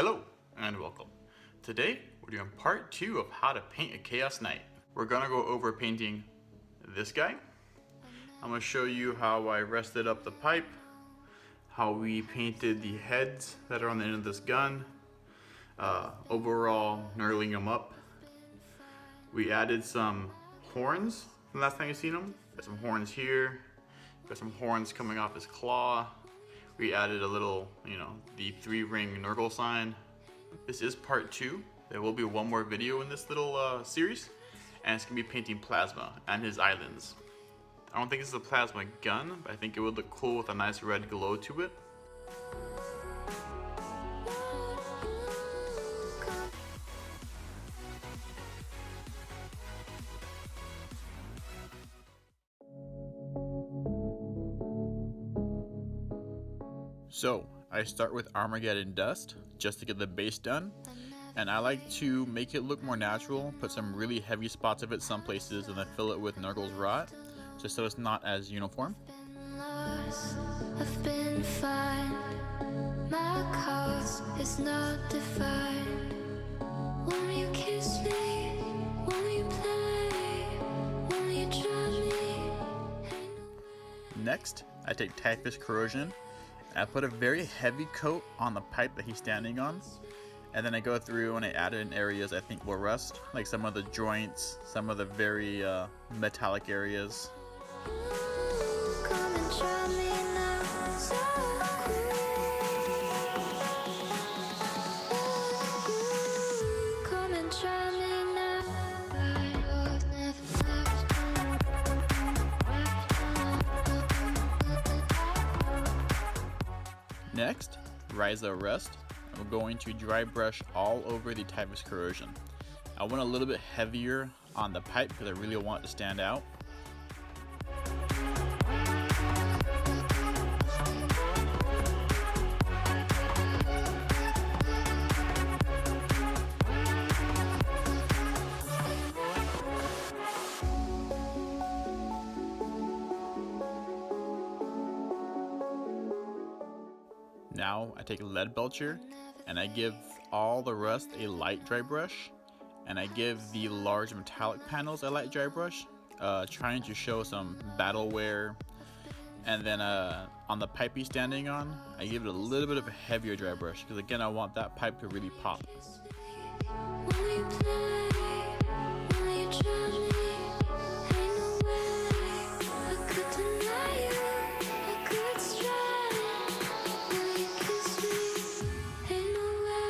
Hello and welcome. Today we're doing part 2 of how to paint a Chaos Knight. We're gonna go over painting this guy. I'm gonna show you how I rested up the pipe, how we painted the heads that are on the end of this gun, overall knurling them up. We added some horns from the last time you've seen them. Got some horns here, got some horns coming off his claw. We added a little, the 3-ring Nurgle sign. This is part 2. There will be one more video in this little series, and it's gonna be painting Plasma and his islands. I don't think this is a plasma gun, but I think it would look cool with a nice red glow to it. So I start with Armageddon Dust just to get the base done, and I like to make it look more natural, put some really heavy spots of it some places, and then fill it with Nurgle's Rot, just so it's not as uniform. I've been fine. My cause is not defined. Won't you kiss me? Won't you play? Won't you drive me? Next, I take Typhus Corrosion. I put a very heavy coat on the pipe that he's standing on, and then I go through and I add it in areas I think will rust, like some of the joints, some of the very metallic areas. Come and try me now, so come and try me now. Next, Ryza Rust. I'm going to dry brush all over the Typhus Corrosion. I want a little bit heavier on the pipe because I really want it to stand out. Now I take lead Belcher and I give all the rust a light dry brush, and I give the large metallic panels a light dry brush, trying to show some battle wear. And then on the pipe he's standing on, I give it a little bit of a heavier dry brush because again I want that pipe to really pop. Will you play? Will you drive me? Ain't no way I could deny you. I could strive. Will you kiss me? Ain't no way.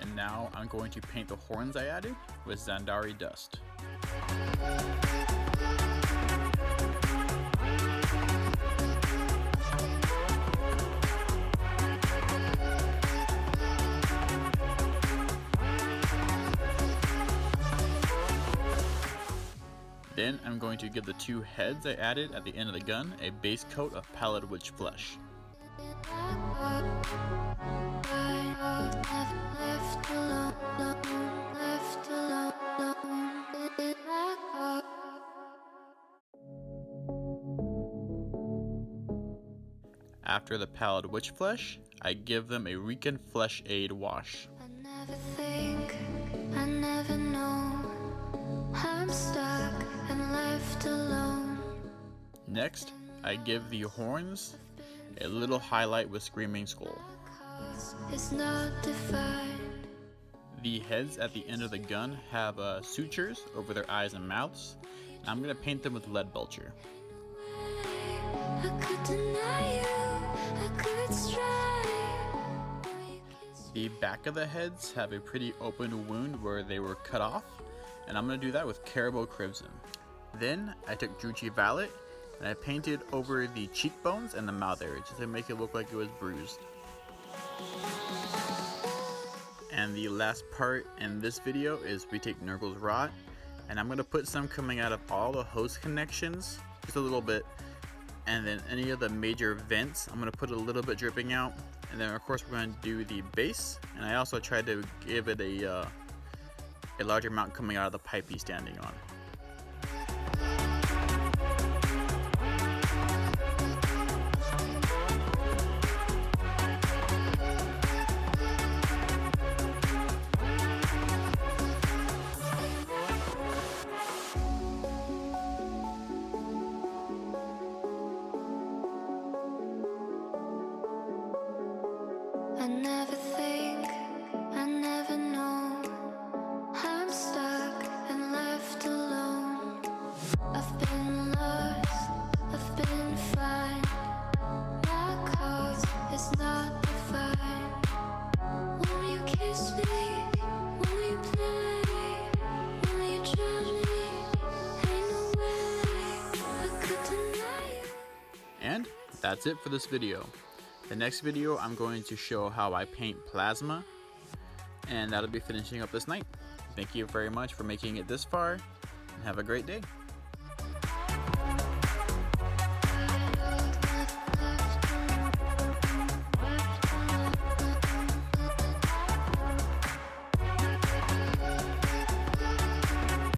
And now I'm going to paint the horns I added with Zandri Dust. Then I'm going to give the 2 heads I added at the end of the gun a base coat of Pallid Witch flesh. After the Pallid Witch flesh, I give them a Rican Flesh Aid wash. I never think, I never know. I'm stuck and left alone. Next, I give the horns a little highlight with Screaming Skull. Cause it's not defined. The heads at the end of the gun have sutures over their eyes and mouths. And I'm going to paint them with lead Belcher. I could deny you, I could strive. The back of the heads have a pretty open wound where they were cut off, and I'm going to do that with Caribou Crimson. Then I took Druchii Valet and I painted over the cheekbones and the mouth area just to make it look like it was bruised. And the last part in this video is we take Nurgle's Rot, and I'm going to put some coming out of all the hose connections, just a little bit, and then any of the major vents I'm going to put a little bit dripping out. And then of course we're going to do the base, and I also tried to give it a a larger amount coming out of the pipe he's standing on. I never think, I never know. I'm stuck and left alone. I've been lost, I've been fine. My cause is not defined. Won't you kiss me? Won't you play? Won't you judge me? Ain't no way I could deny you. And that's it for this video. The next video, I'm going to show how I paint plasma, and that'll be finishing up this night. Thank you very much for making it this far, and have a great day.